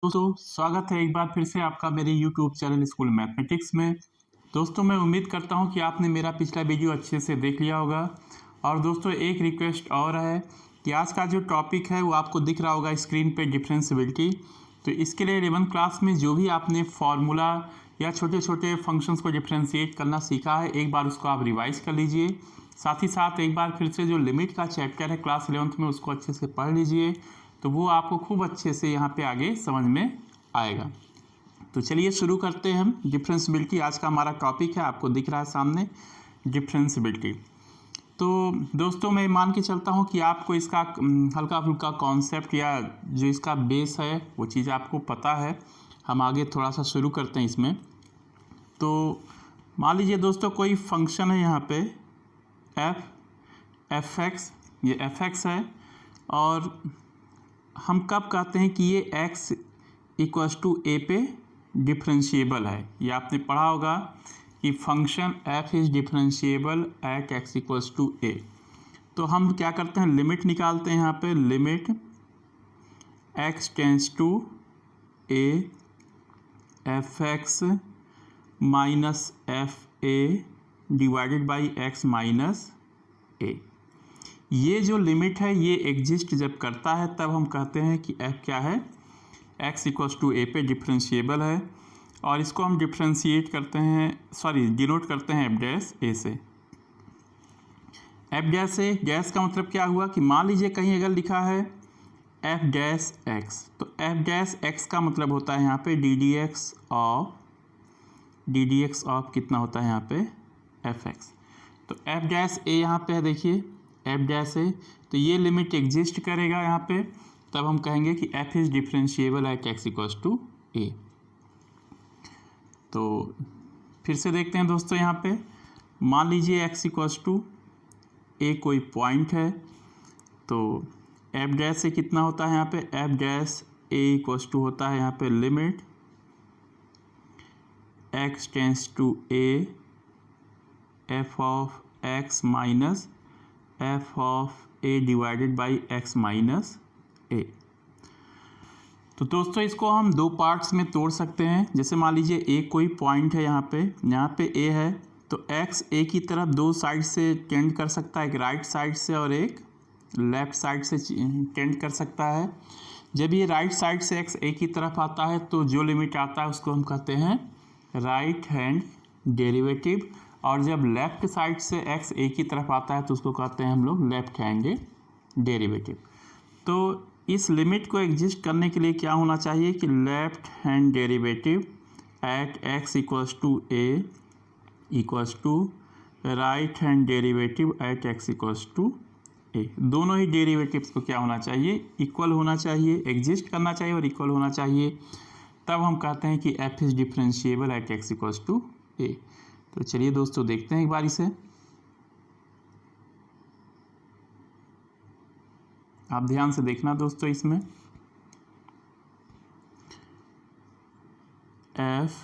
दोस्तों स्वागत है एक बार फिर से आपका मेरे YouTube चैनल स्कूल मैथमेटिक्स में। दोस्तों मैं उम्मीद करता हूं कि आपने मेरा पिछला वीडियो अच्छे से देख लिया होगा। और दोस्तों एक रिक्वेस्ट और है कि आज का जो टॉपिक है वो आपको दिख रहा होगा स्क्रीन पे, डिफरेंशिएबिलिटी। तो इसके लिए 11th क्लास में जो भी आपने फार्मूला या छोटे छोटे फंक्शंस को डिफ्रेंशिएट करना सीखा है, एक बार उसको आप रिवाइज कर लीजिए। साथ ही साथ एक बार फिर से जो लिमिट का चैप्टर है क्लास 11th में, उसको अच्छे से पढ़ लीजिए, तो वो आपको खूब अच्छे से यहाँ पे आगे समझ में आएगा। तो चलिए शुरू करते हैं हम डिफ्रेंशिएबिलिटी। आज का हमारा टॉपिक है, आपको दिख रहा है सामने, डिफ्रेंशिएबिलिटी। तो दोस्तों मैं मान के चलता हूँ कि आपको इसका हल्का फुल्का कॉन्सेप्ट या जो इसका बेस है वो चीज़ आपको पता है। हम आगे थोड़ा सा शुरू करते हैं इसमें। तो मान लीजिए दोस्तों कोई फंक्शन है यहाँ पे एफ एक्स, ये एफ एक्स है, और हम कब कहते हैं कि ये x इक्वल्स टू ए पे डिफरेंशिएबल है। ये आपने पढ़ा होगा कि function f is differentiable at x equals to A. तो हम क्या करते हैं, लिमिट निकालते हैं यहाँ पे, limit x tends to a F x minus F A divided by x minus A. ये जो लिमिट है ये एग्जिस्ट जब करता है तब हम कहते हैं कि f क्या है, x इक्वल्स टू ए पे डिफरेंशिएबल है। और इसको हम डिफ्रेंशिएट करते हैं, डिनोट करते हैं एफ डैश ए से। एफ डैश ए, डैश का मतलब क्या हुआ कि मान लीजिए कहीं अगर लिखा है एफ डैश एक्स, तो एफ डैश एक्स का मतलब होता है यहाँ पे डी डी एक्स ऑफ कितना होता है यहाँ पे, एफ एक्स। तो एफ डैश ए यहाँ पे है, देखिए एफ डैश ए, तो ये लिमिट एग्जिस्ट करेगा यहाँ पे, तब हम कहेंगे कि F is differentiable at X equals to A. तो फिर से देखते हैं दोस्तों, यहाँ पे मान लीजिए एक्स इक्वल्स टू ए कोई पॉइंट है, तो एफ डैश से कितना होता है यहाँ पे, F dash A equals to होता है यहाँ पे limit X tends to A F of X minus F of A divided by X minus A. तो दोस्तों इसको हम दो पार्ट्स में तोड़ सकते हैं। जैसे मान लीजिए ए कोई पॉइंट है यहाँ पे ए है, तो एक्स ए की तरफ दो साइड से टेंड कर सकता है, एक राइट साइड से और एक लेफ्ट साइड से टेंड कर सकता है। जब ये राइट साइड से एक्स ए की तरफ आता है तो जो लिमिट आता है उसको हम कहते हैं राइट हैंड डेरिवेटिव, और जब लेफ्ट साइड से एक्स ए की तरफ आता है तो उसको कहते हैं हम लोग लेफ्ट हैंड डेरिवेटिव। तो इस लिमिट को एग्जिस्ट करने के लिए क्या होना चाहिए कि left hand derivative at X equals to A equals to right hand derivative at X equals to A. दोनों ही डेरिवेटिव्स को क्या होना चाहिए, इक्वल होना चाहिए, एग्जिस्ट करना चाहिए और इक्वल होना चाहिए, तब हम कहते हैं कि F is differentiable at X equals to A. तो चलिए दोस्तों देखते हैं एक बार इसे। आप ध्यान से देखना दोस्तों, इसमें f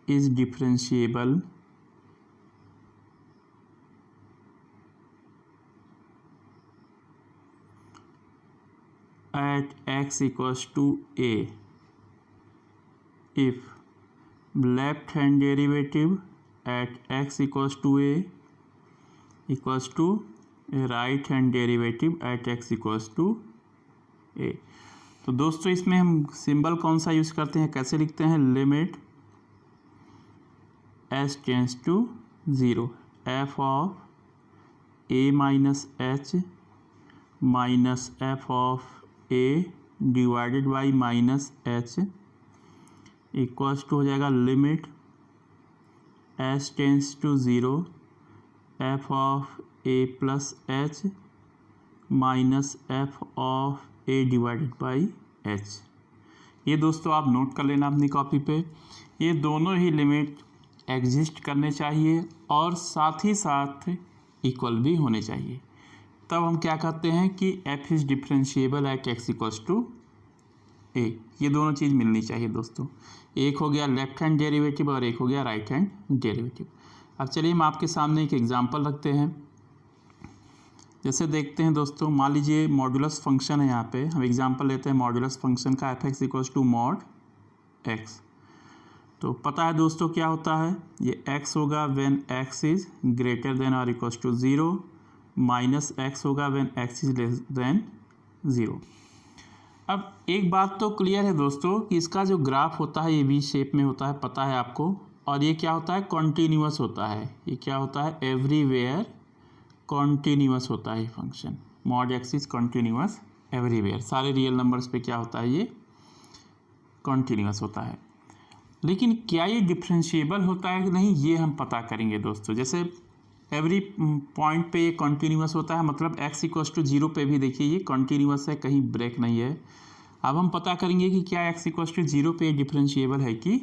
is differentiable at x equals to a if left hand derivative at x equals to a equals to right hand derivative at x equals to a। तो दोस्तों इसमें हम सिंबल कौन सा यूज़ करते हैं, कैसे लिखते हैं, limit s tends to 0 f of a minus h minus f of a divided by minus h equals to हो जाएगा limit s tends to 0 f of a plus h minus f of a divided by h। ये दोस्तों आप note कर लेना अपनी copy पे। ये दोनों ही लिमिट एग्जिस्ट करने चाहिए और साथ ही साथ इक्वल भी होने चाहिए, तब हम क्या कहते हैं कि f is differentiable at x equals to A. ये दोनों चीज़ मिलनी चाहिए दोस्तों, एक हो गया लेफ्ट हैंड डेरिवेटिव और एक हो गया राइट हैंड डेरिवेटिव। अब चलिए हम आपके सामने एक एग्जांपल रखते हैं। जैसे देखते हैं दोस्तों, मान लीजिए मॉड्यूलस फंक्शन है, यहाँ पे हम एग्जांपल लेते हैं मॉड्यूलस फंक्शन का f x equals to mod x. तो पता है दोस्तों क्या होता है, ये x होगा when x is greater than और इक्वल्स टू 0, माइनस x होगा when x is less than 0। अब एक बात तो क्लियर है दोस्तों कि इसका जो ग्राफ होता है ये वी शेप में होता है, पता है आपको, और ये क्या होता है, कॉन्टीन्यूअस होता है। ये क्या होता है, एवरीवेयर कॉन्टीन्यूअस होता है ये function. Mod x is continuous everywhere, सारे रियल नंबर्स पे क्या होता है, ये कॉन्टीन्यूअस होता है। लेकिन क्या ये डिफरेंशिएबल होता है कि नहीं, ये हम पता करेंगे दोस्तों। जैसे एवरी पॉइंट पे ये कॉन्टीन्यूअस होता है, मतलब x इक्वल्स टू 0 पे भी देखिए ये कॉन्टीन्यूअस है, कहीं ब्रेक नहीं है। अब हम पता करेंगे कि क्या x इक्वल्स टू 0 पे डिफरेंशिएबल है कि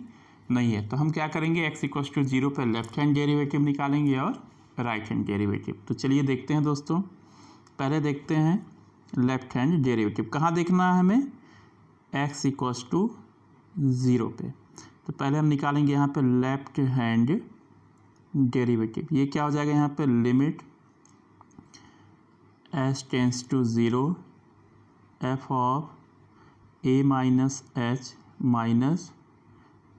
नहीं है। तो हम क्या करेंगे, x इक्वल्स टू 0 पे लेफ्ट हैंड डेरिवेटिव निकालेंगे और राइट हैंड डेरिवेटिव। तो चलिए देखते हैं दोस्तों, पहले देखते हैं लेफ्ट हैंड डेरिवेटिव। कहाँ देखना है हमें, x इक्वल्स टू 0 पे। तो पहले हम निकालेंगे यहाँ पे लेफ्ट हैंड डेरिवेटिव। ये क्या हो जाएगा, यहाँ पे limit s tends to 0 f of a minus h minus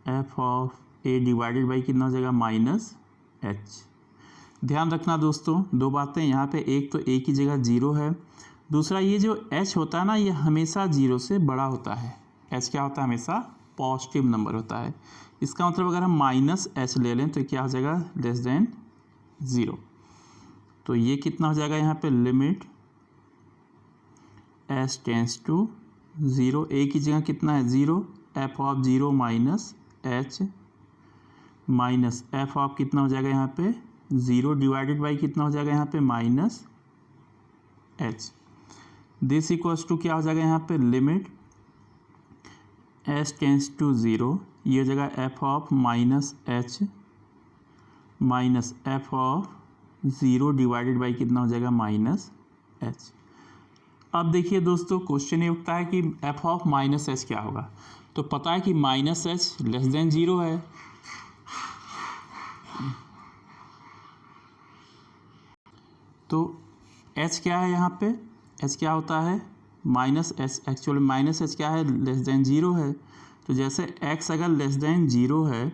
f of a divided by कितना हो जाएगा, माइनस h। ध्यान रखना दोस्तों दो बातें यहाँ पे, एक तो a की जगह 0 है, दूसरा ये जो h होता है ना, ये हमेशा 0 से बड़ा होता है। h क्या होता है, हमेशा पॉजिटिव नंबर होता है। इसका मतलब अगर हम माइनस एच ले लें तो क्या हो जाएगा, लेस देन 0। तो ये कितना हो जाएगा, यहाँ पे लिमिट एच टेंस टू 0, ए की जगह कितना है 0, f of 0 minus H minus F of कितना हो जाएगा यहाँ पे 0 डिवाइडेड बाई कितना हो जाएगा यहाँ पे minus h. This equals to क्या हो जाएगा यहाँ पे लिमिट एच टेंस टू 0, ये जगह F of minus H minus F of 0 divided by कितना हो जाएगा माइनस एच। अब देखिए दोस्तों, क्वेश्चन ये उठता है कि एफ ऑफ माइनस एच क्या होगा। तो पता है कि माइनस एच लेस देन 0 है, तो एच क्या है यहाँ पे, एच क्या होता है minus H. Actually minus H क्या है, लेस देन 0 है। तो जैसे x अगर लेस देन 0 है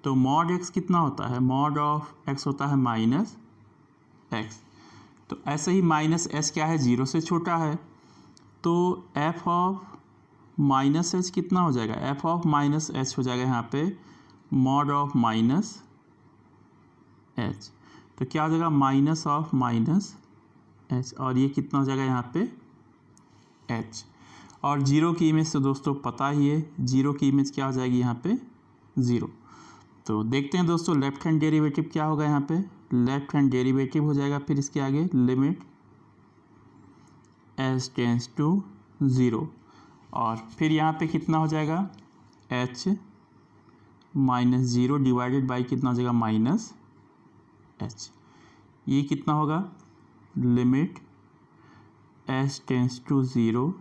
तो मॉड x कितना होता है, मॉड ऑफ x होता है माइनस x। तो ऐसे ही माइनस एच क्या है, 0 से छोटा है। तो f ऑफ माइनस एच कितना हो जाएगा, f ऑफ माइनस एच हो जाएगा यहाँ पे मॉड ऑफ माइनस एच। तो क्या हो जाएगा, माइनस ऑफ माइनस एच, और ये कितना हो जाएगा यहाँ पे h। और 0 की इमेज तो दोस्तों पता ही है, 0 की इमेज क्या हो जाएगी यहाँ पे 0। तो देखते हैं दोस्तों लेफ्ट हैंड डेरिवेटिव क्या होगा, यहाँ पे लेफ्ट हैंड डेरिवेटिव हो जाएगा फिर इसके आगे लिमिट s टेंस टू 0, और फिर यहाँ पे कितना हो जाएगा h माइनस 0 डिवाइडेड बाई कितना हो जाएगा माइनस h। ये कितना होगा, limit s tends to 0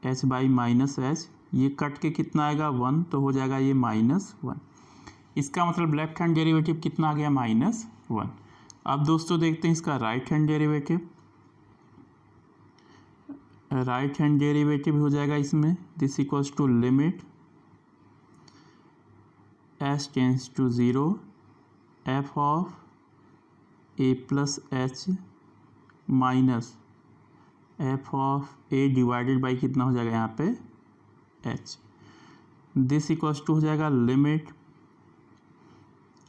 h by minus h, ये कट के कितना आएगा 1, तो हो जाएगा ये माइनस 1। इसका मतलब लेफ्ट हैंड डेरिवेटिव कितना आ गया, माइनस 1। अब दोस्तों देखते हैं इसका right hand derivative. Right hand derivative हो जाएगा इसमें this equals to limit h tends to 0 f of a plus h minus F of A divided by कितना हो जाएगा यहाँ पे एच। दिस इक्वल्स टू हो जाएगा लिमिट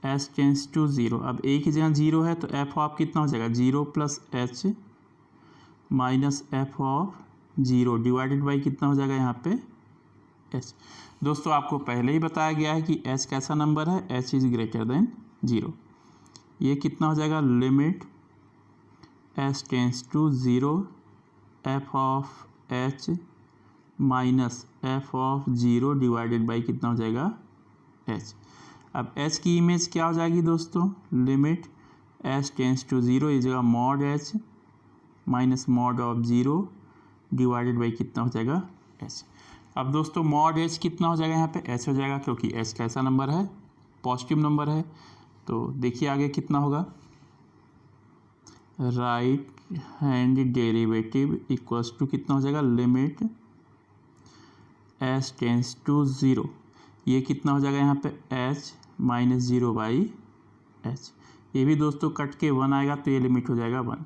एच टेंस टू 0। अब ए की जगह 0 है तो एफ ऑफ कितना हो जाएगा 0 plus h minus F of 0 divided by कितना हो जाएगा यहाँ पे एच। दोस्तों आपको पहले ही बताया गया है कि एच कैसा नंबर है, एच इज ग्रेटर देन 0। ये कितना हो जाएगा, limit h tends to 0 f of h minus F of 0 divided by कितना हो जाएगा एच। अब एच की इमेज क्या हो जाएगी दोस्तों, लिमिट एच टेंस टू 0, ये जगह mod H minus mod of 0 divided by कितना हो जाएगा एच। अब दोस्तों मॉड एच कितना हो जाएगा, यहाँ पे एच हो जाएगा क्योंकि एच कैसा नंबर है, पॉजिटिव नंबर है। तो देखिए आगे कितना होगा, right hand derivative equals to कितना हो जाएगा, limit h tends to zero, ये कितना हो जाएगा यहाँ पे h minus zero by h, ये भी दोस्तों कट के 1 आएगा तो ये लिमिट हो जाएगा 1।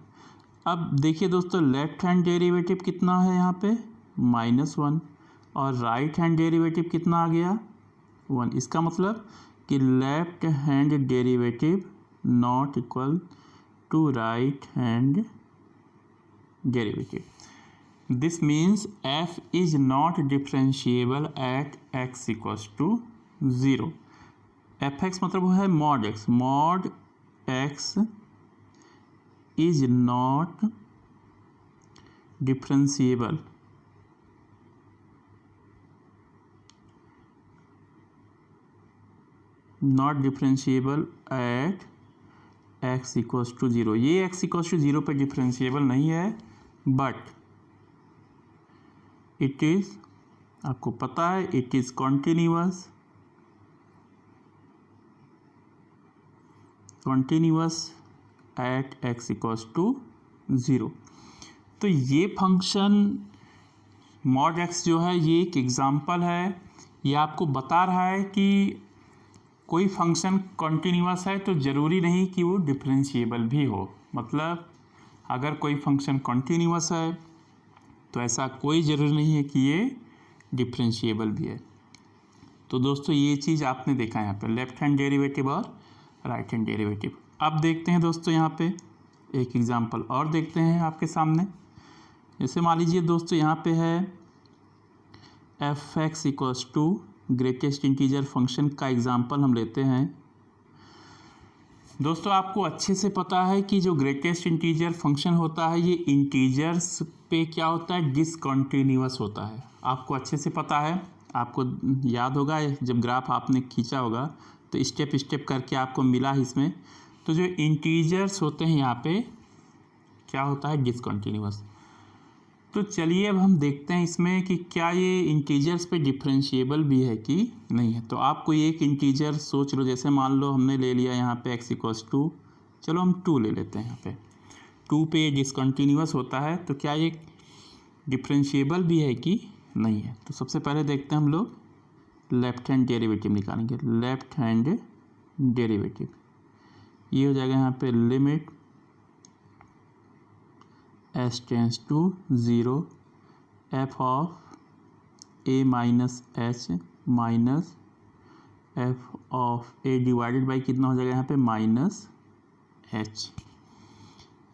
अब देखिए दोस्तों लेफ्ट हैंड डेरिवेटिव कितना है यहाँ पे -1 और राइट हैंड डेरिवेटिव कितना आ गया 1। इसका मतलब कि left hand derivative not equal to right hand derivative. This means f is not differentiable at x equals to 0। fx मतलब वो है mod x, mod x is not differentiable at x equals to 0। ये x equals to 0 पे differentiable नहीं है, but it is, आपको पता है it is continuous at x equals to 0। तो ये फंक्शन मॉड x जो है ये एक एग्जांपल है, ये आपको बता रहा है कि कोई फंक्शन कॉन्टिन्यूअस है तो ज़रूरी नहीं कि वो डिफरेंशिएबल भी हो। मतलब अगर कोई फंक्शन कॉन्टिन्यूअस है तो ऐसा कोई ज़रूरी नहीं है कि ये डिफरेंशिएबल भी है। तो दोस्तों ये चीज़ आपने देखा यहाँ पे लेफ्ट हैंड डेरिवेटिव और राइट हैंड डेरिवेटिव। अब देखते हैं दोस्तों यहाँ पे एक एग्जांपल और देखते हैं आपके सामने। जैसे मान लीजिए दोस्तों यहाँ पे है f x equals to greatest integer function का एग्जांपल हम लेते हैं। दोस्तों आपको अच्छे से पता है कि जो ग्रेटेस्ट इंटीजर फंक्शन होता है ये इंटीजर्स पे क्या होता है, डिसकंटिन्यूअस होता है। आपको अच्छे से पता है, आपको याद होगा जब ग्राफ आपने खींचा होगा तो स्टेप स्टेप करके आपको मिला इसमें। तो जो इंटीजर्स होते हैं यहाँ पे क्या होता है, डिसकंटिन्यूअस। तो चलिए अब हम देखते हैं इसमें कि क्या ये इंटीजर्स पे डिफरेंशिएबल भी है कि नहीं है। तो आप कोई एक इंटीजर सोच लो, जैसे मान लो हमने ले लिया यहाँ पे x इक्वल्स टू, चलो हम 2 ले लेते हैं। यहाँ पे 2 पे डिसकंटिन्यूअस होता है तो क्या ये डिफरेंशिएबल भी है कि नहीं है। तो सबसे पहले देखते हैं हम लोग लेफ्ट हैंड डेरिवेटिव निकालेंगे। लेफ्ट हैंड डेरिवेटिव ये हो जाएगा यहाँ पे limit h tends to 0 f of A minus H minus F of A divided by कितना हो जाएगा यहाँ पे माइनस एच।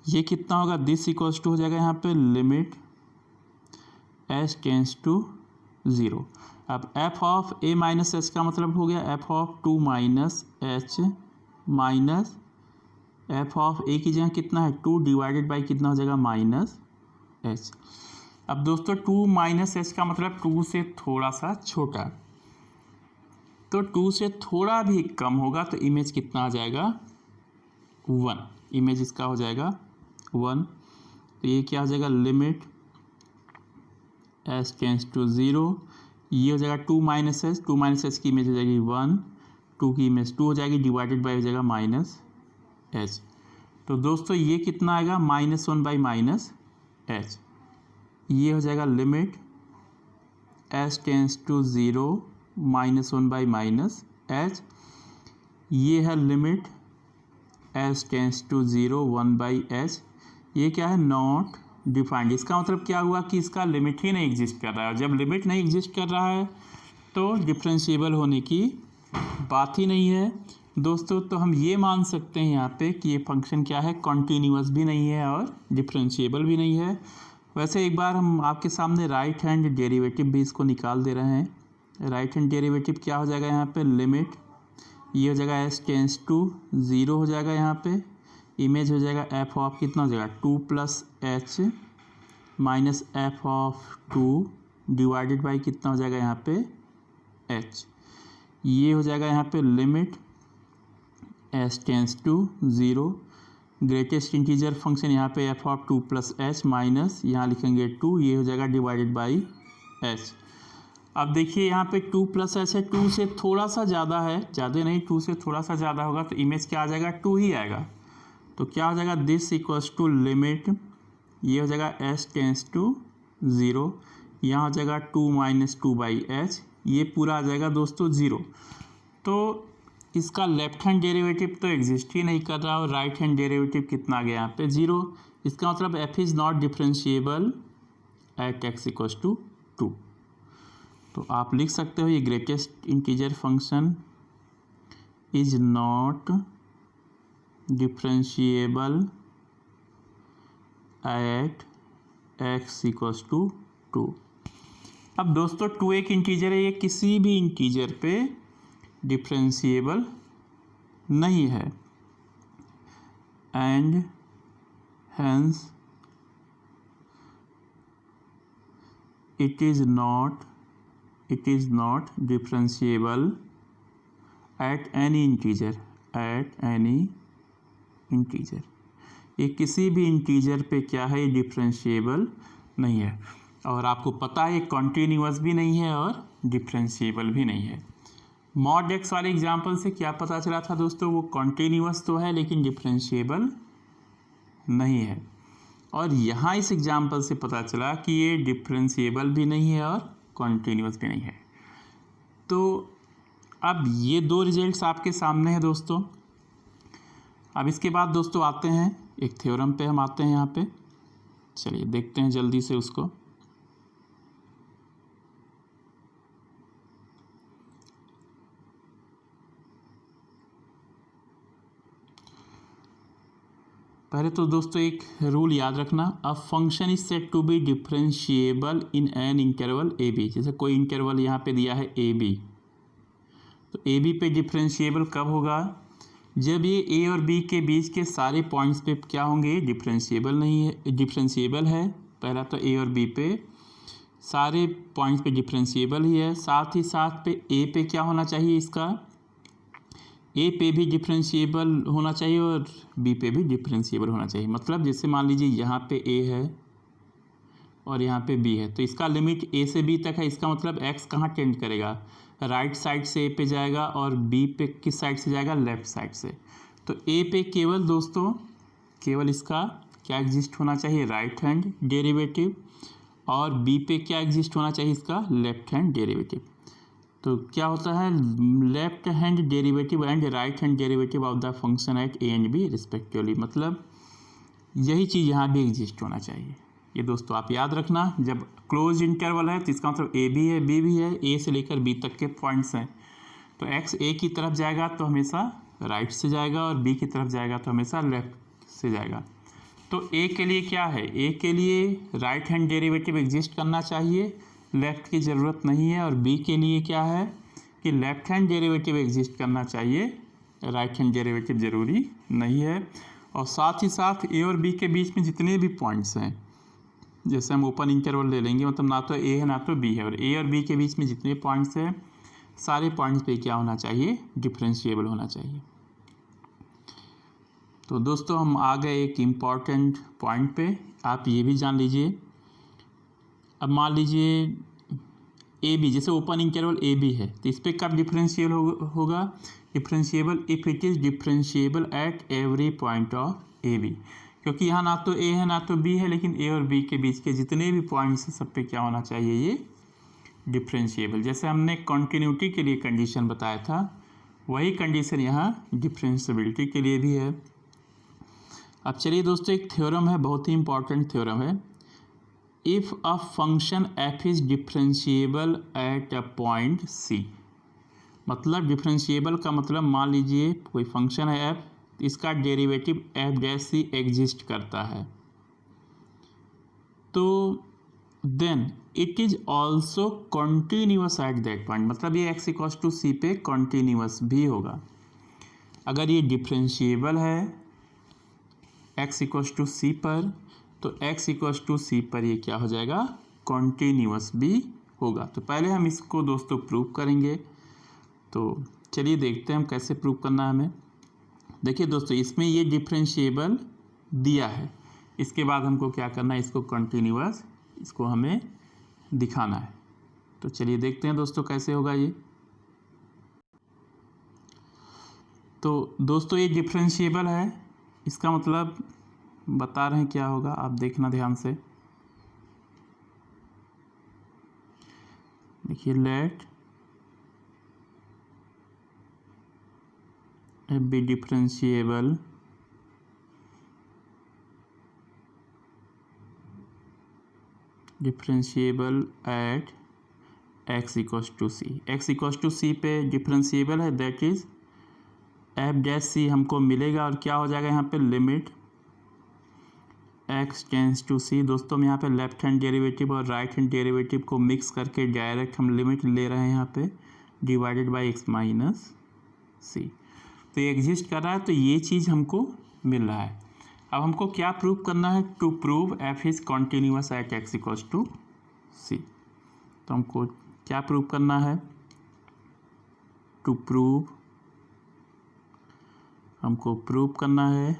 ये कितना होगा, दिस इक्वल्स टू हो जाएगा यहाँ पे लिमिट एच टेंस टू 0। अब F of A minus H का मतलब हो गया F of 2 minus H minus F of A की जगह कितना है 2 डिवाइडेड बाई कितना हो जाएगा माइनस एच। अब दोस्तों 2 माइनस एच का मतलब 2 से थोड़ा सा छोटा, तो 2 से थोड़ा भी कम होगा तो इमेज कितना आ जाएगा 1, इमेज इसका हो जाएगा 1। तो ये क्या हो जाएगा लिमिट एच टेंस टू 0, ये हो जाएगा 2 माइनस एच की इमेज हो जाएगी 1, 2 की इमेज 2 हो जाएगी डिवाइडेड बाई हो जाएगा माइनस एच। तो दोस्तों ये कितना आएगा -1 बाई माइनस एच। ये हो जाएगा limit h tends to 0 -1 by minus h. ये है limit h tends to 0 1 by h. ये क्या है नॉट डिफाइंड। इसका मतलब क्या हुआ कि इसका लिमिट ही नहीं एग्जिस्ट कर रहा है। जब लिमिट नहीं एग्जिस्ट कर रहा है तो डिफरेंशिएबल होने की बात ही नहीं है दोस्तों। तो हम ये मान सकते हैं यहाँ पे कि ये फंक्शन क्या है, कॉन्टीन्यूअस भी नहीं है और डिफरेंशिएबल भी नहीं है। वैसे एक बार हम आपके सामने राइट हैंड डेरिवेटिव भी इसको निकाल दे रहे हैं। राइट हैंड डेरिवेटिव क्या हो जाएगा यहाँ पे लिमिट, ये हो जाएगा एच टेंस टू 0 हो जाएगा यहाँ पे, इमेज हो जाएगा एफ ऑफ कितना हो जाएगा 2 plus h minus F of 2 divided by कितना हो जाएगा यहाँ पे एच। ये हो जाएगा यहाँ पे limit h tends to 0 greatest integer function यहाँ पे f of 2 plus h minus यहाँ लिखेंगे 2, ये हो जाएगा डिवाइडेड बाई एच। अब देखिए यहाँ पे 2 प्लस एच है, 2 से थोड़ा सा ज़्यादा है, ज़्यादा नहीं 2 से थोड़ा सा ज़्यादा होगा तो इमेज क्या आ जाएगा 2 ही आएगा। तो क्या हो जाएगा, दिस इक्वल्स टू लिमिट, ये हो जाएगा s टेंस टू 0, यहाँ हो जाएगा 2 माइनस 2/h, ये पूरा आ जाएगा दोस्तों 0। तो इसका लेफ्ट हैंड डेरिवेटिव तो एग्जिस्ट ही नहीं कर रहा और राइट हैंड डेरिवेटिव कितना आ गया यहाँ पे 0। इसका मतलब f is not differentiable at x equals to 2। तो आप लिख सकते हो ये greatest integer function is not differentiable at x equals to 2। अब दोस्तों 2 एक इंटीजर है, ये किसी भी इंटीजर पे डिफरेंशिएबल नहीं है and hence it is not differentiable at any integer. ये किसी भी इंटीजर पे क्या है, ये डिफरेंशिएबल नहीं है। और आपको पता है ये कॉन्टीन्यूअस भी नहीं है और डिफरेंशिएबल भी नहीं है। मॉड एक्स वाले एग्जाम्पल से क्या पता चला था दोस्तों, वो कॉन्टीन्यूअस तो है लेकिन डिफरेंशिएबल नहीं है। और यहाँ इस एग्जाम्पल से पता चला कि ये डिफरेंशिएबल भी नहीं है और कॉन्टीन्यूअस भी नहीं है। तो अब ये दो रिजल्ट्स आपके सामने हैं दोस्तों। अब इसके बाद दोस्तों आते हैं एक थ्योरम पे, हम आते हैं यहाँ पे। चलिए देखते हैं जल्दी से उसको। पहले तो दोस्तों एक रूल याद रखना, a function is said to be differentiable in an interval a b. जैसे कोई इंटरवल यहाँ पे दिया है ए बी, तो ए बी पे डिफरेंशिएबल कब होगा, जब ये ए और बी के बीच के सारे पॉइंट्स पे क्या होंगे, डिफरेंशिएबल नहीं है, डिफरेंशिएबल है। पहला तो ए और बी पे सारे पॉइंट्स पे डिफरेंशिएबल ही है। साथ ही साथ पे ए पे क्या होना चाहिए, इसका ए पे भी डिफरेंशिएबल होना चाहिए और बी पे भी डिफरेंशिएबल होना चाहिए। मतलब जैसे मान लीजिए यहाँ पे ए है और यहाँ पे बी है, तो इसका लिमिट ए से बी तक है। इसका मतलब एक्स कहाँ टेंड करेगा, राइट साइड से ए पे जाएगा और बी पे किस साइड से जाएगा, लेफ्ट साइड से। तो ए पे केवल दोस्तों केवल इसका क्या एग्जिस्ट होना चाहिए, राइट हैंड डेरिवेटिव, और बी पे क्या एग्जिस्ट होना चाहिए, इसका लेफ्ट हैंड डेरिवेटिव। तो क्या होता है, left hand derivative and right hand derivative of the function at a and b respectively. मतलब यही चीज़ यहाँ भी एग्जिस्ट होना चाहिए। ये दोस्तों आप याद रखना, जब क्लोज इंटरवल है तो इसका मतलब ए भी है बी भी है, ए से लेकर बी तक के पॉइंट्स हैं। तो एक्स ए की तरफ जाएगा तो हमेशा राइट से जाएगा और बी की तरफ जाएगा तो हमेशा लेफ्ट से जाएगा। तो ए के लिए क्या है, ए के लिए राइट हैंड डेरिवेटिव एग्जिस्ट करना चाहिए, लेफ्ट की ज़रूरत नहीं है। और बी के लिए क्या है कि लेफ्ट हैंड डेरिवेटिव एग्जिस्ट करना चाहिए, राइट हैंड डेरिवेटिव ज़रूरी नहीं है। और साथ ही साथ ए और बी के बीच में जितने भी पॉइंट्स हैं, जैसे हम ओपन इंटरवल ले लेंगे, मतलब ना तो ए है ना तो बी है, और ए और बी के बीच में जितने पॉइंट्स हैं सारे पॉइंट्स पे क्या होना चाहिए, डिफरेंशिएबल होना चाहिए। तो दोस्तों हम आ गए एक इम्पॉर्टेंट पॉइंट पे, आप ये भी जान लीजिए। अब मान लीजिए ए बी, जैसे ओपन इंटरवल ए बी है, तो इस पर कब डिफरेंशियल होगा, differentiable if it is differentiable at every point of a b. क्योंकि यहाँ ना तो ए है ना तो बी है, लेकिन ए और बी के बीच के जितने भी पॉइंट्स हैं सब पे क्या होना चाहिए, ये डिफरेंशिएबल। जैसे हमने कॉन्टिन्यूटी के लिए कंडीशन बताया था, वही कंडीशन यहाँ डिफरेंशिएबिलिटी के लिए भी है। अब चलिए दोस्तों एक थ्योरम है, बहुत ही इंपॉर्टेंट थ्योरम है। If a function f is differentiable at a point c. मतलब डिफरेंशिएबल का मतलब मान लीजिए कोई फंक्शन है एफ, इसका derivative f dash c exist करता है, तो then it is also continuous at that point. मतलब ये एक्स इक्वल्स टू सी पे कॉन्टीन्यूअस भी होगा। अगर ये डिफरेंशिएबल है एक्स इक्वल्स टू सी पर, तो एक्स इक्वल्स टू सी पर ये क्या हो जाएगा, कॉन्टीन्यूअस भी होगा। तो पहले हम इसको दोस्तों प्रूव करेंगे। तो चलिए देखते हैं हम कैसे प्रूव करना है हमें। देखिए दोस्तों इसमें ये डिफरेंशिएबल दिया है, इसके बाद हमको क्या करना है, इसको कंटिन्यूअस इसको हमें दिखाना है। तो चलिए देखते हैं दोस्तों कैसे होगा ये। तो दोस्तों ये डिफरेंशिएबल है, इसका मतलब बता रहे हैं क्या होगा, आप देखना ध्यान से। देखिए let F be differentiable at x equals to C. x equals to C पे डिफरेंशिएबल है, that is F dash C हमको मिलेगा। और क्या हो जाएगा यहाँ पे, limit x tends to C. दोस्तों हम यहाँ पे लेफ्ट हैंड डेरिवेटिव और राइट हैंड डेरिवेटिव को मिक्स करके डायरेक्ट हम लिमिट ले रहे हैं यहाँ पे, divided by x minus C. तो ये एग्जिस्ट कर रहा है, तो ये चीज़ हमको मिल रहा है। अब हमको क्या प्रूव करना है, to prove f is continuous at x equals to C. तो हमको क्या प्रूव करना है, टू प्रूव, हमको प्रूव करना है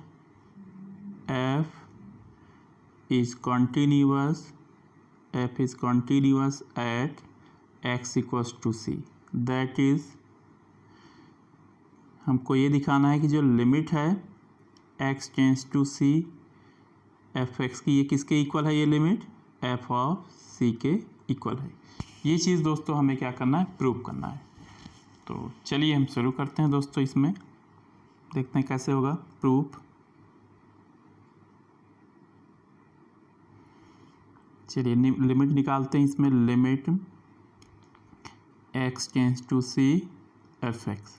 f is continuous at x equals to c। that is हमको ये दिखाना है कि जो लिमिट है x tends to c f x की, ये किसके इक्वल है, ये लिमिट f ऑफ c के इक्वल है। ये चीज़ दोस्तों हमें क्या करना है, प्रूव करना है। तो चलिए हम शुरू करते हैं दोस्तों, इसमें देखते हैं कैसे होगा प्रूफ। चलिए लिमिट निकालते हैं इसमें, limit x tends to c f x.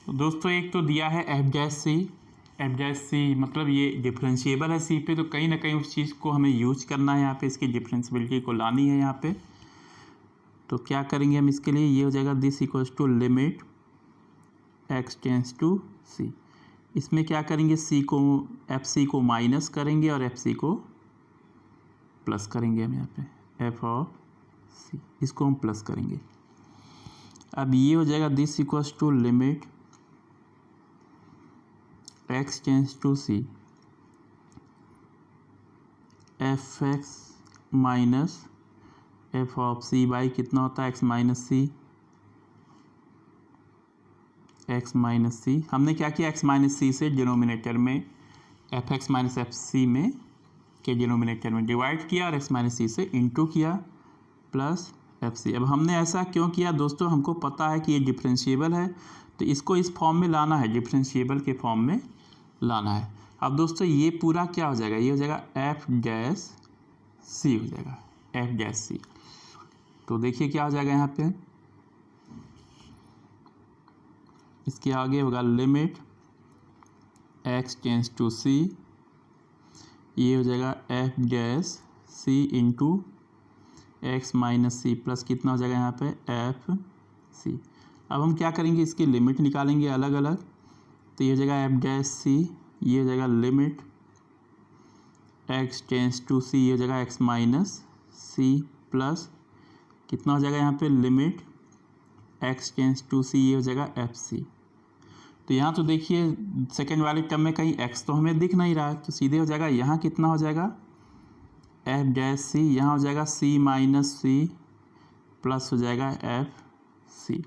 दोस्तों एक तो दिया है एफ डैश सी, मतलब ये डिफरेंशिएबल है सी पे, तो कहीं ना कहीं उस चीज़ को हमें यूज करना है यहाँ पे, इसकी डिफरेंशियबिलिटी को लानी है यहाँ पे। तो क्या करेंगे हम इसके लिए, ये हो जाएगा this equals to limit x tends to C. इसमें क्या करेंगे, सी को एफ सी को माइनस करेंगे और एफ सी को प्लस करेंगे हम यहाँ पे, एफ ऑफ सी, इसको हम प्लस करेंगे। अब ये हो जाएगा this equals to limit x tends to c f x minus F of c by कितना होता है, x माइनस सी। हमने क्या किया, x माइनस सी से डिनोमिनेटर में f x minus f c में के डिनोमिनेटर में डिवाइड किया और x माइनस सी से इंटू किया प्लस एफ सी। अब हमने ऐसा क्यों किया दोस्तों, हमको पता है कि ये डिफरेंशिएबल है, तो इसको इस फॉर्म में लाना है, डिफरेंशिएबल के फॉर्म में लाना है। अब दोस्तों ये पूरा क्या हो जाएगा, ये हो जाएगा एफ डैश सी हो जाएगा, एफ डैश सी। तो देखिए क्या हो जाएगा यहाँ पे, इसके आगे होगा limit x tends to C, ये हो जाएगा F dash C into X minus C plus कितना हो जाएगा यहाँ पे, एफ सी। अब हम क्या करेंगे, इसकी लिमिट निकालेंगे अलग अलग। तो ये हो जाएगा एफ डैश सी, ये हो जाएगा limit x tends to C, ये हो जाएगा x माइनस सी प्लस कितना हो जाएगा यहाँ पे, limit x tends to C, ये हो जाएगा एफ सी। तो यहाँ तो देखिए सेकेंड वाले टर्म में कहीं x तो हमें दिख नहीं रहा है, तो सीधे हो जाएगा यहाँ कितना हो जाएगा, एफ डैश सी, यहाँ हो जाएगा c माइनस सी प्लस हो जाएगा एफ सी।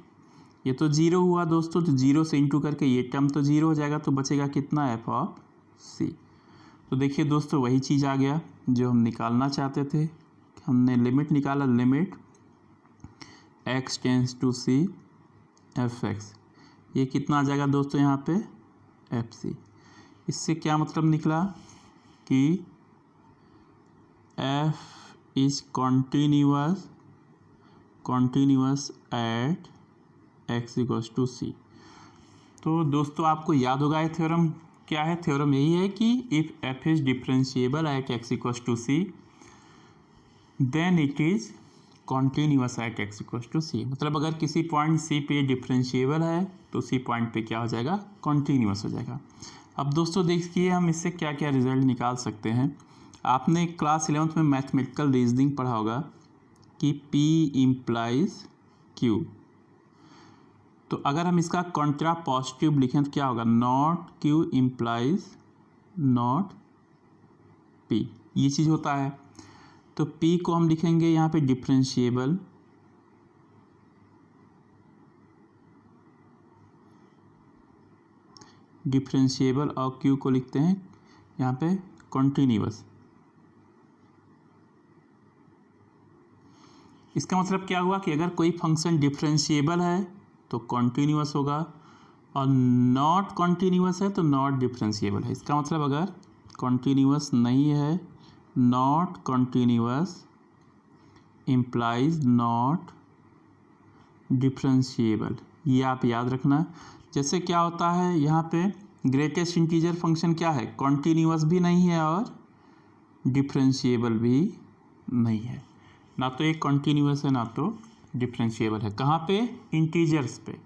ये तो जीरो हुआ दोस्तों, तो जीरो से इंटू करके ये टर्म तो जीरो हो जाएगा, तो बचेगा कितना, एफ ऑफ सी। तो देखिए दोस्तों वही चीज़ आ गया जो हम निकालना चाहते थे। हमने लिमिट निकाला, limit x tends to c f x, ये कितना आ जाएगा दोस्तों यहाँ पे, एफ सी। इससे क्या मतलब निकला कि f is continuous at x equals to C. तो दोस्तों आपको याद होगा ये थ्योरम क्या है, थ्योरम यही है कि if f is differentiable at x equals to C then it is continuous at x equals to C. मतलब अगर किसी पॉइंट c पे डिफरेंशिएबल है तो उसी पॉइंट पे क्या हो जाएगा, कॉन्टीन्यूअस हो जाएगा। अब दोस्तों देखिए हम इससे क्या क्या रिजल्ट निकाल सकते हैं। आपने क्लास 11th में मैथमेटिकल रीजनिंग पढ़ा होगा कि P इम्प्लाइज Q। तो अगर हम इसका कॉन्ट्रा पॉजिटिव लिखें तो क्या होगा, not Q implies not P, ये चीज़ होता है। तो P को हम लिखेंगे यहाँ पे डिफरेंशिएबल डिफरेंशिएबल और क्यू को लिखते हैं यहाँ पे कॉन्टिन्यूअस। इसका मतलब क्या हुआ कि अगर कोई फंक्शन डिफरेंशिएबल है तो कॉन्टिन्यूअस होगा और नॉट कॉन्टिन्यूअस है तो नॉट डिफरेंशिएबल है। इसका मतलब अगर कॉन्टिन्यूअस नहीं है, not continuous implies not differentiable, ये आप याद रखना। जैसे क्या होता है यहाँ पे ग्रेटेस्ट इंटीजर फंक्शन क्या है, कॉन्टिन्यूअस भी नहीं है और डिफरेंशिएबल भी नहीं है, ना तो एक कॉन्टिन्यूअस है ना तो डिफरेंशिएबल है। कहाँ पे, इंटीजर्स पे।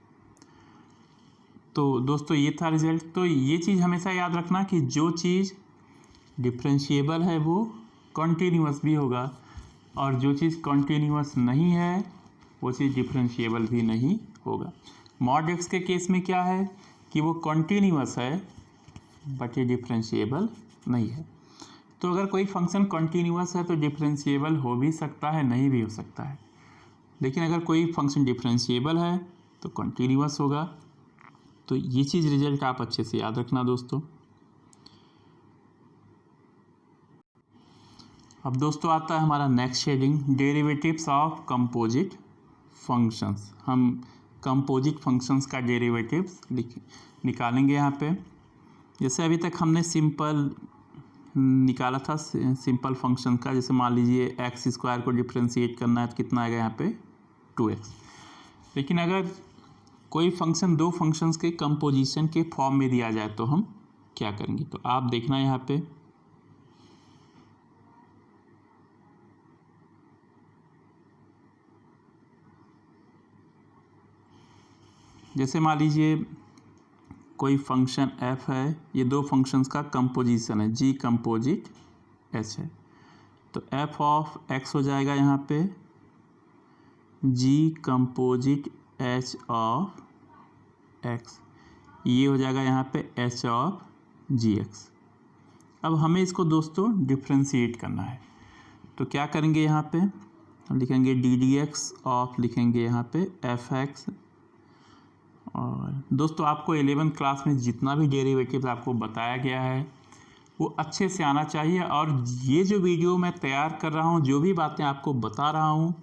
तो दोस्तों ये था रिजल्ट। तो ये चीज़ हमेशा याद रखना कि जो चीज़ डिफरेंशिएबल है वो कॉन्टिन्यूअस भी होगा और जो चीज़ कॉन्टिन्यूअस नहीं है वो चीज़ डिफरेंशिएबल भी नहीं होगा। मॉड एक्स के केस में क्या है कि वो कॉन्टिन्यूअस है बट ये डिफरेंशिएबल नहीं है। तो अगर कोई फंक्शन कॉन्टिन्यूअस है तो डिफरेंशिएबल हो भी सकता है, नहीं भी हो सकता है, लेकिन अगर कोई फंक्शन डिफरेंशिएबल है तो कॉन्टिन्यूअस होगा। तो ये चीज़ रिजल्ट आप अच्छे से याद रखना दोस्तों। अब दोस्तों आता है हमारा next heading, derivatives of composite functions. हम कंपोजिट फंक्शंस का डेरिवेटिव्स निकालेंगे यहाँ पे। जैसे अभी तक हमने सिंपल निकाला था सिंपल फंक्शन का, जैसे मान लीजिए एक्स स्क्वायर को डिफ्रेंशिएट करना है तो कितना आएगा यहाँ पे 2x। लेकिन अगर कोई फंक्शन दो फंक्शंस के कंपोजिशन के फॉर्म में दिया जाए तो हम क्या करेंगे, तो आप देखना यहाँ पे जैसे मान लीजिए कोई फंक्शन f है, ये दो फंक्शंस का कंपोजिशन है, g कंपोजिट h है, तो f ऑफ x हो जाएगा यहाँ पे g composite h of x, ये हो जाएगा यहाँ पे h ऑफ gx। अब हमें इसको दोस्तों डिफ्रेंशिएट करना है, तो क्या करेंगे यहाँ पे हम लिखेंगे डी डी एक्स ऑफ, लिखेंगे यहाँ पे एफ एक्स। और दोस्तों आपको 11th क्लास में जितना भी डेरिवेटिव आपको बताया गया है वो अच्छे से आना चाहिए। और ये जो वीडियो मैं तैयार कर रहा हूँ, जो भी बातें आपको बता रहा हूँ,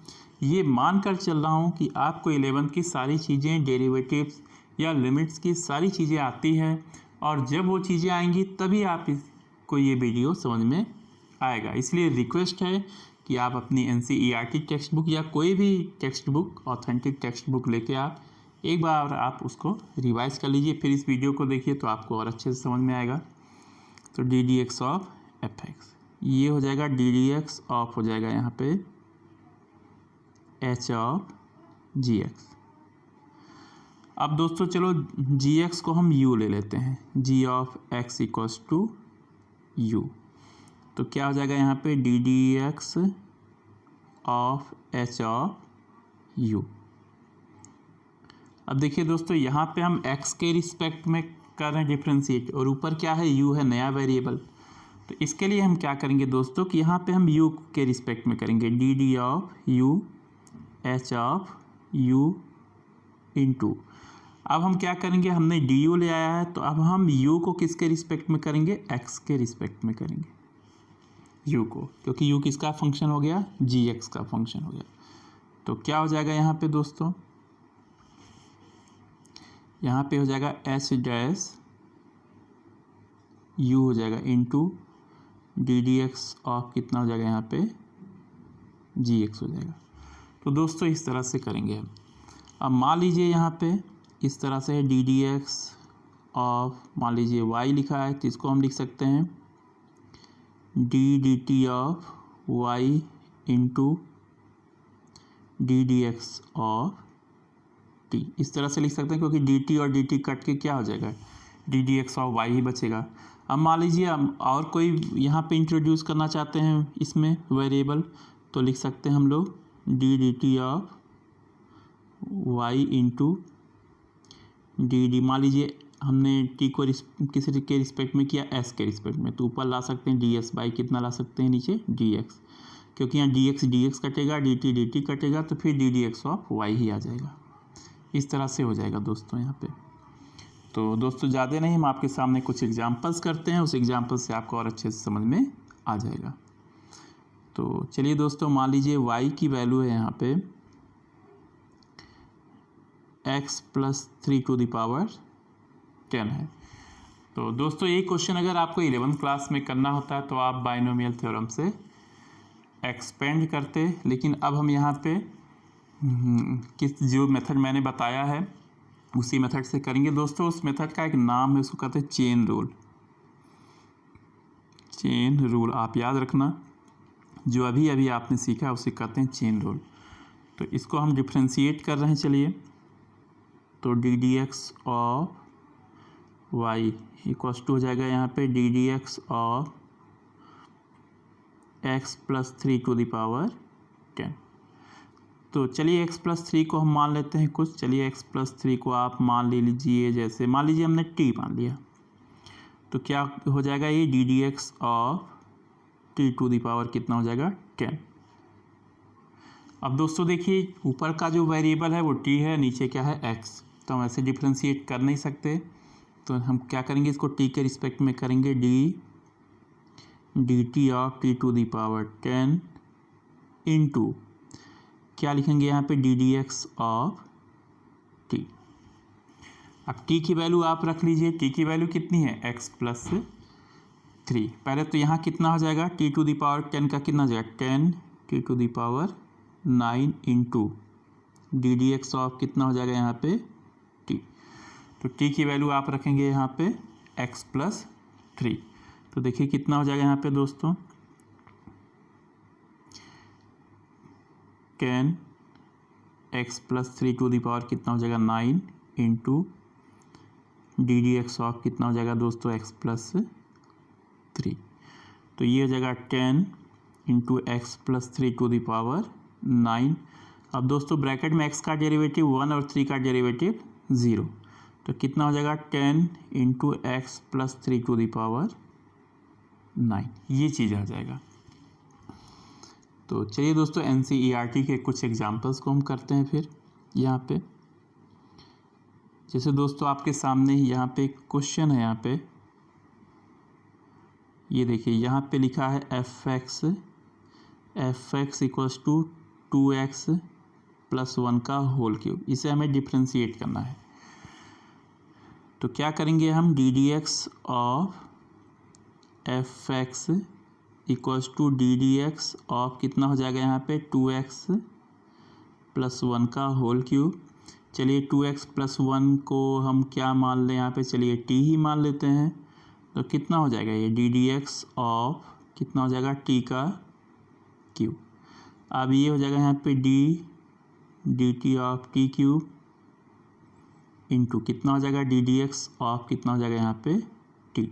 ये मानकर चल रहा हूँ कि आपको 11th की सारी चीज़ें, डेरिवेटिव्स या लिमिट्स की सारी चीज़ें आती हैं, और जब वो चीज़ें आएंगी तभी आपको ये वीडियो समझ में आएगा। इसलिए रिक्वेस्ट है कि आप अपनी NCERT टेक्स्ट बुक या कोई भी text book, authentic text book लेके आप एक बार आप उसको रिवाइज कर लीजिए, फिर इस वीडियो को देखिए तो आपको और अच्छे से समझ में आएगा। तो D D x of f x, ये हो जाएगा डी डी एक्स ऑफ हो जाएगा यहाँ पे एच ऑफ जी एक्स। अब दोस्तों चलो जी एक्स को हम यू ले लेते हैं, G of X equals to U, तो क्या हो जाएगा यहाँ पे D D x of H of U. अब देखिए दोस्तों यहाँ पे हम x के रिस्पेक्ट में कर रहे हैं डिफ्रेंशिएट, और ऊपर क्या है u है, नया वेरिएबल। तो इसके लिए हम क्या करेंगे दोस्तों कि यहाँ पे हम u के रिस्पेक्ट में करेंगे D D of u h of u into. अब हम क्या करेंगे, हमने डी यू ले आया है तो अब हम u को किसके रिस्पेक्ट में करेंगे, x के रिस्पेक्ट में करेंगे u को, क्योंकि u किसका फंक्शन हो गया, gx का फंक्शन हो गया। तो क्या हो जाएगा यहाँ पे दोस्तों, यहाँ पे हो जाएगा एच डैश यू हो जाएगा into d D x of कितना हो जाएगा यहाँ पे जी एक्स हो जाएगा। तो दोस्तों इस तरह से करेंगे हम। अब मान लीजिए यहाँ पे इस तरह से डी डी एक्स ऑफ, मान लीजिए वाई लिखा है तो इसको हम लिख सकते हैं d d t of y into d D x of t, इस तरह से लिख सकते हैं, क्योंकि डी टी और डी टी कट के क्या हो जाएगा, d D x of Y ही बचेगा। अब मान लीजिए हम और कोई यहाँ पे इंट्रोड्यूस करना चाहते हैं इसमें वेरिएबल, तो लिख सकते हैं हम लोग d d t of y into d d, मान लीजिए हमने टी को किसी के रिस्पेक्ट में किया, एस के रिस्पेक्ट में, तो ऊपर ला सकते हैं डी एस बाई कितना ला सकते हैं नीचे डी एक्स, क्योंकि यहाँ डी एक्स कटेगा, डी टी कटेगा, तो फिर D D x of Y ही आ जाएगा। इस तरह से हो जाएगा दोस्तों यहाँ पे। तो दोस्तों ज़्यादा नहीं, हम आपके सामने कुछ एग्जांपल्स करते हैं, उस एग्जांपल से आपको और अच्छे से समझ में आ जाएगा। तो चलिए दोस्तों, मान लीजिए y की वैल्यू है यहाँ पे x + 3⁻10 है। तो दोस्तों ये क्वेश्चन अगर आपको 11th क्लास में करना होता है तो आप बाइनोमियल थ्योरम से एक्सपेंड करते, लेकिन अब हम यहाँ पे किस जो मेथड मैंने बताया है उसी मेथड से करेंगे। दोस्तों उस मेथड का एक नाम है, उसको कहते हैं चेन रूल। चेन रूल आप याद रखना, जो अभी अभी आपने सीखा उसे कहते हैं चेन रूल। तो इसको हम डिफ्रेंशिएट कर रहे हैं, चलिए। तो ddx of y equals to हो जाएगा यहाँ पे ddx ऑफ x + 3⁻10। तो चलिए x + 3 को हम मान लेते हैं कुछ। चलिए x + 3 को आप मान ले लीजिए, जैसे मान लीजिए हमने t मान लिया, तो क्या हो जाएगा ये ddx ऑफ t⁻ कितना हो जाएगा 10। अब दोस्तों देखिए ऊपर का जो वेरिएबल है वो t है, नीचे क्या है x, तो हम ऐसे डिफ्रेंशिएट कर नहीं सकते। तो हम क्या करेंगे, इसको t के रिस्पेक्ट में करेंगे, dt ऑफ t⁻10 इंटू क्या लिखेंगे यहाँ पे ddx ऑफ t। अब t की वैल्यू आप रख लीजिए, t की वैल्यू कितनी है x + 3। पहले तो यहाँ कितना हो जाएगा t⁻10 का कितना हो जाएगा 10⁻9 इंटू ddx ऑफ कितना हो जाएगा यहाँ पे t। तो t की वैल्यू आप रखेंगे यहाँ पे x + 3। तो देखिए कितना हो जाएगा यहाँ पे दोस्तों 10x + 3 कितना हो जाएगा 9 इंटू ddx ऑफ कितना हो जाएगा दोस्तों x + 3। तो ये हो जाएगा 10 इंटू x + 3⁻9। अब दोस्तों ब्रैकेट में x का डेरिवेटिव 1 और 3 का डेरिवेटिव 0, तो कितना हो जाएगा 10 इंटू x + 3⁻9, ये चीज़ आ जाएगा। तो चलिए दोस्तों NCERT के कुछ एग्जांपल्स को हम करते हैं फिर यहाँ पे। जैसे दोस्तों आपके सामने यहाँ पे क्वेश्चन है, यहाँ पे ये देखिए यहाँ पे लिखा है fx इक्वल्स टू 2x + 1 का होल क्यूब। इसे हमें डिफ्रेंशिएट करना है। तो क्या करेंगे हम ddx of fx equals to ddx of कितना हो जाएगा यहाँ पे 2x + 1 का होल क्यूब। चलिए 2x + 1 को हम क्या मान लें यहाँ पे, चलिए t ही मान लेते हैं। तो कितना हो जाएगा ये ddx ऑफ कितना हो जाएगा t का क्यूब। अब ये हो जाएगा यहाँ पे dt of t cube into कितना हो जाएगा ddx ऑफ कितना हो जाएगा यहाँ पे t।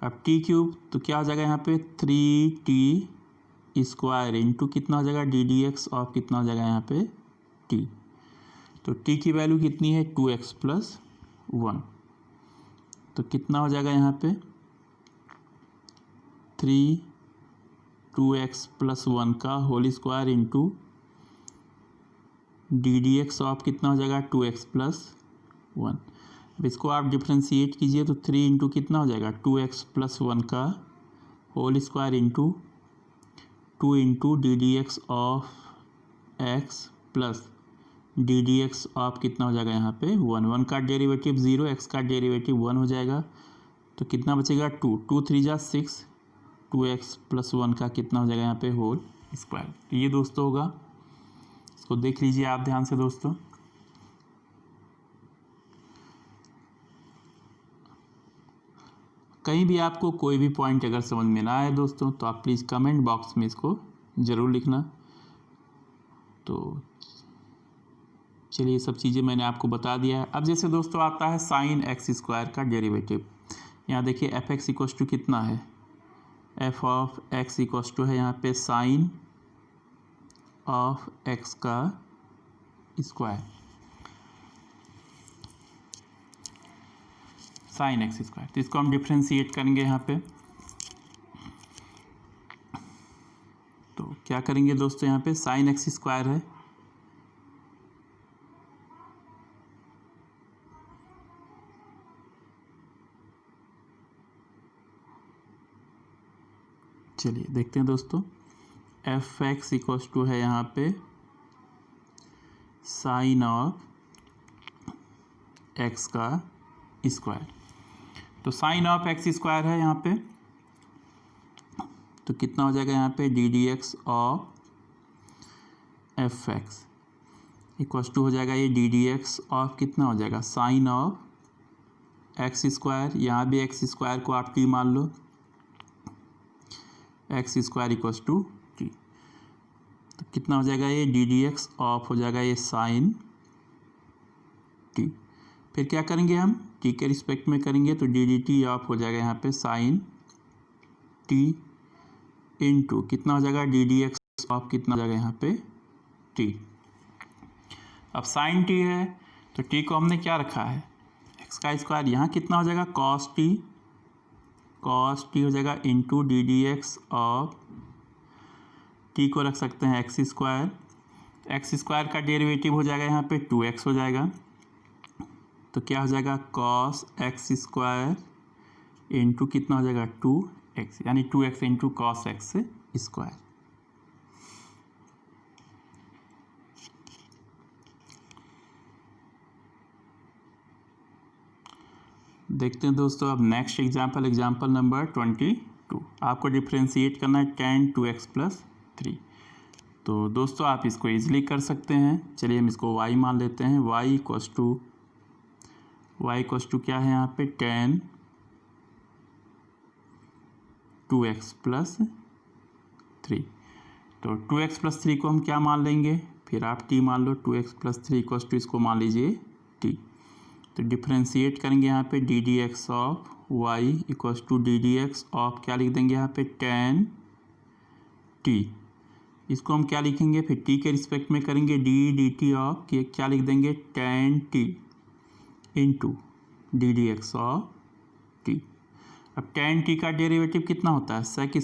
अब t क्यूब तो क्या हो जाएगा यहाँ पे 3t² इंटू कितना हो जाएगा ddx ऑफ कितना हो जाएगा यहाँ पे t। तो t की वैल्यू कितनी है 2x + 1, तो कितना हो जाएगा यहाँ पे 2x + 1 का whole square into ddx of कितना हो जाएगा 2x + 1। अब इसको आप डिफ्रेंशिएट कीजिए तो 3 इंटू कितना हो जाएगा 2x + 1 का whole square into 2 into ddx of x plus ddx of कितना हो जाएगा यहाँ पे 1 का डेरिवेटिव 0, x का डेरिवेटिव 1 हो जाएगा। तो कितना बचेगा 2 3 × 6, 2x + 1 का कितना हो जाएगा यहाँ पे होल स्क्वायर। तो ये दोस्तों होगा, इसको देख लीजिए आप ध्यान से दोस्तों। कहीं भी आपको कोई भी पॉइंट अगर समझ में ना आए दोस्तों तो आप प्लीज़ कमेंट बॉक्स में इसको ज़रूर लिखना। तो चलिए सब चीज़ें मैंने आपको बता दिया है। अब जैसे दोस्तों आता है sin x² का डेरिवेटिव। यहाँ देखिए fx इक्वल्स टू कितना है, f of x equals to है यहाँ पे sin ऑफ x का स्क्वायर, sin x²। तो इसको हम डिफ्रेंशिएट करेंगे यहाँ पे। तो क्या करेंगे दोस्तों, यहाँ पे sin x² है, चलिए देखते हैं दोस्तों, एफ एक्स इक्वल्स टू है यहाँ पे साइन ऑफ एक्स का स्क्वायर। तो साइन ऑफ एक्स स्क्वायर है यहाँ पे, तो कितना हो जाएगा यहाँ पे D D x of f x equals to हो जाएगा ये डी डी एक्स ऑफ कितना हो जाएगा साइन ऑफ एक्स स्क्वायर। यहाँ भी एक्स स्क्वायर को आप टी मान लो, X square equals to T. तो कितना हो जाएगा ये डी डी एक्स ऑफ हो जाएगा ये साइन टी। फिर क्या करेंगे हम टी के रिस्पेक्ट में करेंगे, तो डी डी टी ऑफ हो जाएगा यहाँ पे साइन टी इंटू कितना हो जाएगा डी डी एक्स ऑफ कितना हो जाएगा यहाँ पे टी। अब साइन टी है तो टी को हमने क्या रखा है एक्स का स्क्वायर, यहाँ कितना हो जाएगा कॉस टी हो जाएगा into d D x of T को रख सकते हैं एक्स स्क्वायर का डेरिवेटिव हो जाएगा यहाँ पे 2x हो जाएगा, तो क्या हो जाएगा कॉस एक्स स्क्वायर इंटू कितना हो जाएगा 2x, यानी 2x into cos x square. देखते हैं दोस्तों अब नेक्स्ट एग्जाम्पल नंबर 22। आपको डिफ्रेंशिएट करना है tan 2x + 3। तो दोस्तों आप इसको इजीली कर सकते हैं। चलिए हम इसको y मान लेते हैं, y इक्वल्स टू क्या है यहाँ पे tan 2x + 3। तो 2x + 3 को हम क्या मान लेंगे, फिर आप t मान लो, 2x + 3 इक्वल्स टू इसको मान लीजिए t। तो डिफ्रेंशिएट करेंगे यहाँ पे D D x of y equals to d D x of क्या लिख देंगे यहाँ पे tan t। इसको हम क्या लिखेंगे फिर t के रिस्पेक्ट में करेंगे डी डी टी ऑफ क्या लिख देंगे tan t into d D x of t। अब tan t का डेरिवेटिव कितना होता है सेक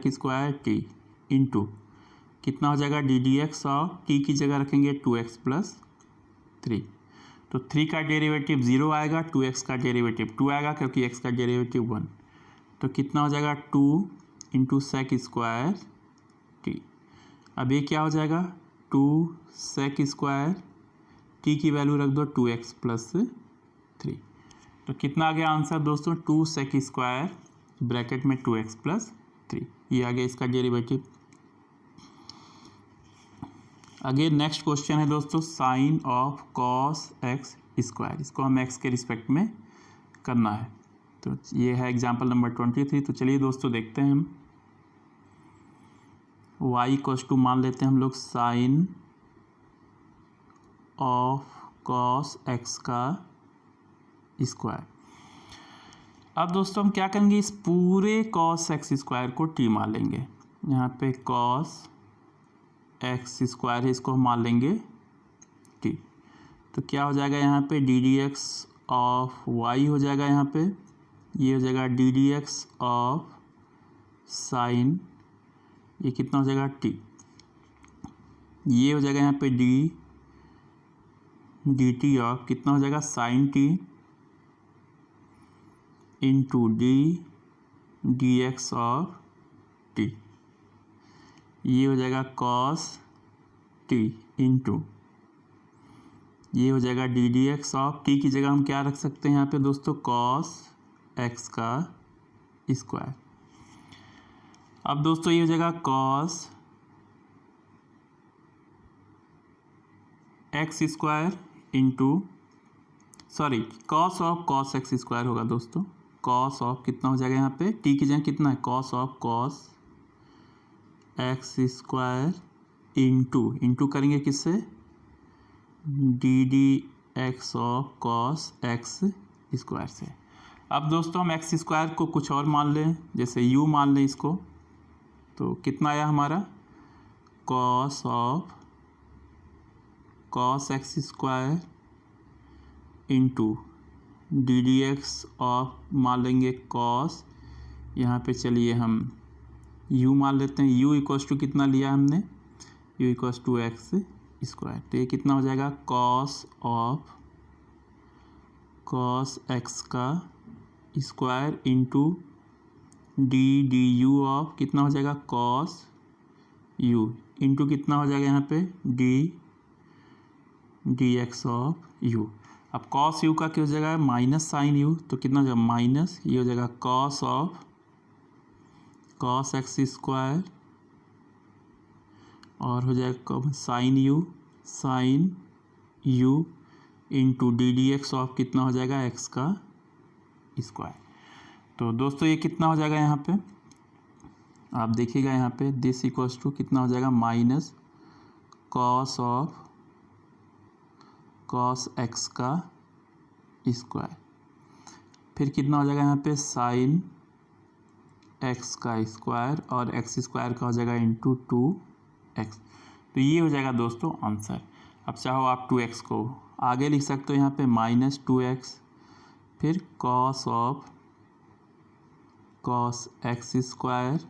स्क्वायर t इंटू कितना हो जाएगा d D x of t की जगह रखेंगे 2x + 3। तो 3 का डेरिवेटिव 0 आएगा, 2x का डेरिवेटिव 2 आएगा क्योंकि x का डेरिवेटिव 1। तो कितना हो जाएगा 2 इंटू सेक स्क्वायर t। अब ये क्या हो जाएगा 2 सेक स्क्वायर t की वैल्यू रख दो 2x + 3। तो कितना आ गया आंसर दोस्तों 2 सेक स्क्वायर ब्रैकेट में 2x + 3। ये आ गया इसका डेरिवेटिव। अगेन नेक्स्ट क्वेश्चन है दोस्तों sine of cos x square. इसको हम एक्स के रिस्पेक्ट में करना है। तो ये है एग्जांपल नंबर 23। तो चलिए दोस्तों देखते हैं हम y इक्वल्स टू मान लेते हैं हम लोग साइन ऑफ कॉस एक्स का स्क्वायर। अब दोस्तों हम क्या करेंगे इस पूरे कॉस एक्स स्क्वायर को t मान लेंगे। यहाँ पे कॉस एक्स स्क्वायर है, इसको हम मान लेंगे t। तो क्या हो जाएगा यहाँ पे D D x of y हो जाएगा, यहाँ पे ये हो जाएगा d D x of sine ये कितना हो जाएगा t। ये हो जाएगा यहाँ पे डी टी ऑफ कितना हो जाएगा sine t into d x of t। ये हो जाएगा कॉस t इंटू ये हो जाएगा d D x of t की जगह हम क्या रख सकते हैं यहाँ पे दोस्तों कॉस एक्स का स्क्वायर। अब दोस्तों ये हो जाएगा cos x square into cos of cos x square होगा दोस्तों। कॉस ऑफ कितना हो जाएगा यहाँ पे t की जगह कितना है cos of cos x square into करेंगे किससे D D x of cos x square से। अब दोस्तों हम एक्स स्क्वायर को कुछ और मान लें, जैसे u मान लें इसको। तो कितना आया हमारा cos of cos x square into d D x of मान लेंगे कॉस, यहाँ पे चलिए हम u मान लेते हैं। u इक्वल्स टू कितना लिया हमने u equals to x square. तो ये कितना हो जाएगा कॉस ऑफ कॉस एक्स का square into d u of कितना हो जाएगा कॉस यू इंटू कितना हो जाएगा यहाँ पे डी एक्स ऑफ यू। अब कॉस यू का क्या हो जाएगा माइनस साइन यू, तो कितना हो जाएगा माइनस ये हो जाएगा cos of cos x square और हो जाएगा sine u into d x of कितना हो जाएगा एक्स का स्क्वायर। तो दोस्तों ये कितना हो जाएगा यहाँ पे आप देखिएगा यहाँ पे दिस इक्वल्स टू कितना हो जाएगा minus cos of cos x का स्क्वायर, फिर कितना हो जाएगा यहाँ पे साइन एक्स का स्क्वायर और एक्स स्क्वायर का हो जाएगा इंटू 2x। तो ये हो जाएगा दोस्तों आंसर। अब चाहो आप 2x को आगे लिख सकते हो यहाँ पे माइनस 2x फिर cos of cos x square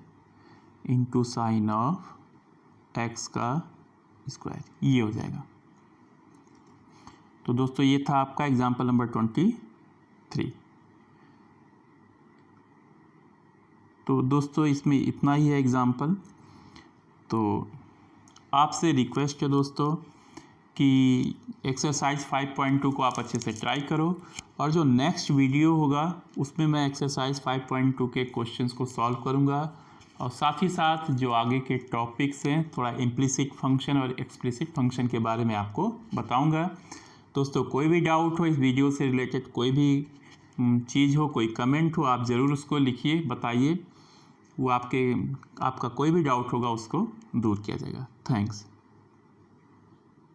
into sine of x का स्क्वायर, ये हो जाएगा। तो दोस्तों ये था आपका एग्जाम्पल नंबर 23। तो दोस्तों इसमें इतना ही है एग्जाम्पल। तो आपसे रिक्वेस्ट है दोस्तों कि एक्सरसाइज 5.2 को आप अच्छे से ट्राई करो और जो नेक्स्ट वीडियो होगा उसमें मैं एक्सरसाइज 5.2 के क्वेश्चंस को सॉल्व करूंगा और साथ ही साथ जो आगे के टॉपिक्स हैं थोड़ा इम्प्लिसिट फंक्शन और एक्सप्लिसिट फंक्शन के बारे में आपको बताऊंगा। दोस्तों कोई भी डाउट हो इस वीडियो से रिलेटेड, कोई भी चीज़ हो, कोई कमेंट हो, आप ज़रूर उसको लिखिए, बताइए। वो आपका कोई भी डाउट होगा उसको दूर किया जाएगा। थैंक्स।